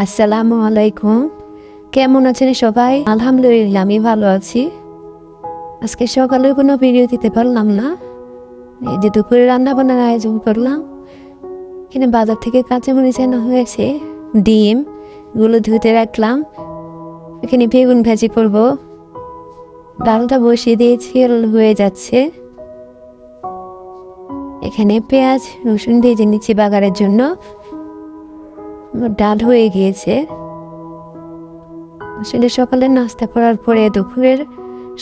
আসসালামু আলাইকুম। কেমন আছেন সবাই? আলহামদুলিল্লাহ আমি ভালো আছি। আজকে সকালে কোনো ভিডিও দিতে পারলাম না, এই যে দুপুরে রান্না বান্নার আয়োজন করলাম। এখানে বাজার থেকে কাঁচামরিচ আনা হয়েছে, ডিম গুলো ধুতে রাখলাম। এখানে বেগুন ভাজি করব, ডালটা বসিয়ে দিয়েছি, হয়ে যাচ্ছে। এখানে পেঁয়াজ রসুন ভেজে নিচ্ছি বাগারের জন্য। ডাল হয়ে গিয়েছে। আসলে সকালে নাস্তা করার পরে দুপুরের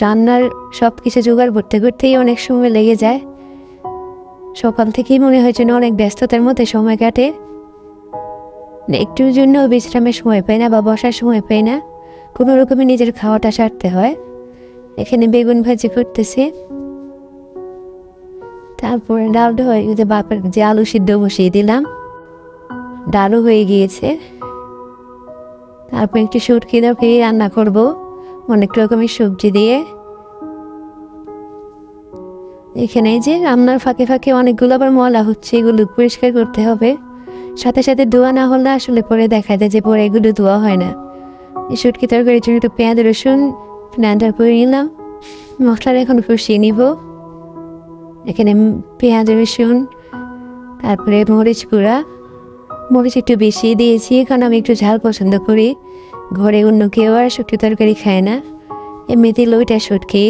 রান্নার সব কিছু জোগাড় করতে করতেই অনেক সময় লেগে যায়। সকাল থেকেই মনে হয় যেন অনেক ব্যস্ততার মধ্যে সময় কাটে, একটুর জন্য বিশ্রামের সময় পাই না বা বসার সময় পাই না। কোনো রকমে নিজের খাওয়াটা সারতে হয়। এখানে বেগুন ভাজি করতেছে, তারপরে ডালটা হয়ে গেছে, বাপের যে আলু সিদ্ধ বসিয়ে দিলাম, ডালও হয়ে গিয়েছে। তারপর একটু শুটকি দিয়ে রান্না করব অনেক রকমের সবজি দিয়ে। এখানে যে রান্নার ফাঁকে ফাঁকে অনেকগুলো আবার ময়লা হচ্ছে, এগুলো পরিষ্কার করতে হবে। সাথে সাথে ধোয়া না হলে আসলে পরে দেখা যায় যে পরে এগুলো ধোয়া হয় না। এই শুটকি তরকারির জন্য একটু পেঁয়াজ রসুন ব্লেন্ডার করে নিলাম, মশলাটা এখন কষিয়ে নিব। এখানে পেঁয়াজ রসুন, তারপরে মরিচ গুঁড়া, মরিচ একটু বেশি দিয়েছি কারণ আমি একটু ঝাল পছন্দ করি। ঘরে অন্য কেউ আর শুটকি তরকারি খায় না, এমনিতেই লইটা শুটকি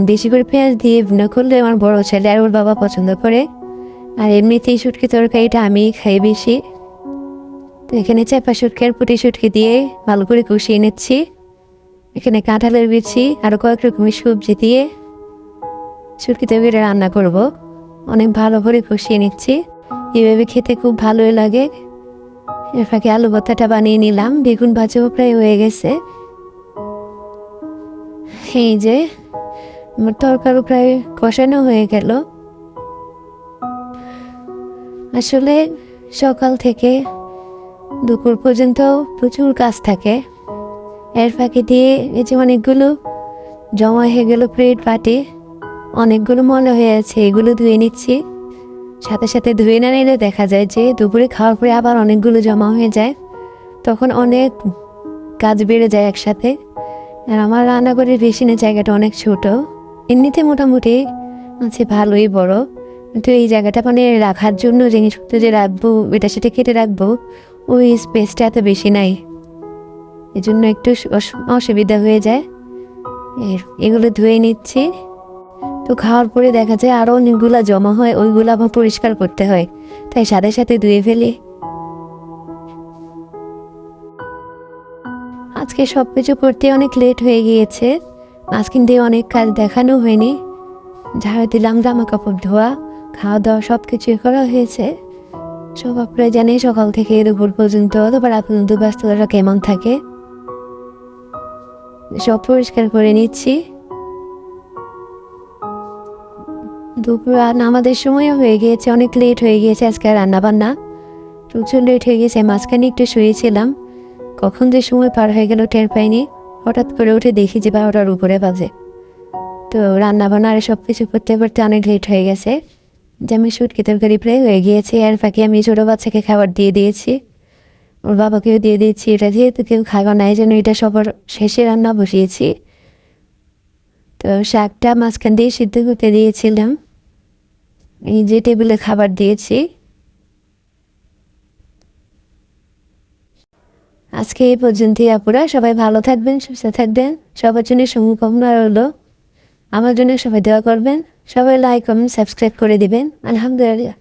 বেশি করে পেঁয়াজ দিয়ে ভুনা করলে আমার বড় ছেলে আর ওর বাবা পছন্দ করে। আর এমনিতেই শুটকি তরকারিটা আমি খাই বেশি। তো এখানে চাপা শুটকি আর পুঁটি শুটকি দিয়ে ভালো করে কষিয়ে নিচ্ছি। এখানে কাঁঠালের বিচি আরও কয়েক রকমের সবজি দিয়ে শুটকি তরকারি রান্না করব। অনেক ভালো করে কষিয়ে নিচ্ছি, এভাবে খেতে খুব ভালোই লাগে। এর ফাঁকে আলু ভর্তাটা বানিয়ে নিলাম, বেগুন ভাজাও প্রায় হয়ে গেছে। এই যে আমার তরকারি প্রায় কষানো হয়ে গেল। আসলে সকাল থেকে দুপুর পর্যন্ত প্রচুর কাজ থাকে। এর ফাঁকে দিয়ে এই যে অনেকগুলো জমা হয়ে গেল প্লেট বাটি, অনেকগুলো ময়লা হয়ে আছে, এগুলো ধুয়ে নিচ্ছি। সাথে সাথে ধুয়ে না নিলে দেখা যায় যে দুপুরে খাওয়ার পরে আবার অনেকগুলো জমা হয়ে যায়, তখন অনেক কাজ বেড়ে যায় একসাথে। আর আমার রান্নাঘরের বেসিনের জায়গাটা অনেক ছোট, এমনিতে মোটামুটি আছে ভালোই বড়, কিন্তু এই জায়গাটা মানে রাখার জন্য জিনিসপত্র যে রাখবো এটা সেটা কেটে রাখবো, ওই স্পেসটা এত বেশি নাই, এজন্য একটু অসুবিধা হয়ে যায়। এগুলো ধুয়ে নিচ্ছি। তো খাওয়ার পরে দেখা যায় আরও অনেকগুলো জমা হয়, ওইগুলো আবার পরিষ্কার করতে হয়, তাই সাথে সাথে ধুয়ে ফেলি। আজকে সব কিছু করতে অনেক লেট হয়ে গিয়েছে, মাঝখান দিয়ে অনেক কাজ দেখানো হয়নি। ঝাড়ু দিলাম, জামা কাপড় ধোয়া, খাওয়া দাওয়া সব কিছুই করা হয়েছে। সব আপনারা জানেন সকাল থেকে দুপুর পর্যন্ত অথবা রাত পর্যন্ত ব্যস্ততা কেমন থাকে। সব পরিষ্কার করে নিচ্ছি। দুপুর আমাদের সময়ও হয়ে গিয়েছে, অনেক লেট হয়ে গিয়েছে আজকে রান্না বান্না, প্রচুর লেট হয়ে গেছে। মাঝখানে একটু শুয়েছিলাম, কখন যে সময় পার হয়ে গেল টের পাইনি। হঠাৎ করে উঠে দেখি যে 12টার উপরে বাজে। তো রান্না বান্না আর সব কিছু করতে করতে অনেক লেট হয়ে গেছে। যে আমি শুটকি তরকারি প্রায় হয়ে গিয়েছে, এর ফাঁকে আমি ছোটো বাচ্চাকে খাবার দিয়ে দিয়েছি, ওর বাবাকেও দিয়ে দিয়েছি। এটা যেহেতু কেউ খাওয়া নাই যেন এটা সবার শেষে রান্না বসিয়েছি। তো শাকটা মাঝখান দিয়ে সিদ্ধ করতে দিয়েছিলাম, এই যে টেবিলে খাবার দিয়েছি। আজকে এই পর্যন্তই আপুরা, সবাই ভালো থাকবেন, সুস্থ থাকবেন, সবার জন্য শুভকামনা রইল। আমার জন্য সবাই দোয়া করবেন, সবাই লাইক কমেন্ট সাবস্ক্রাইব করে দিবেন। আলহামদুলিল্লাহ।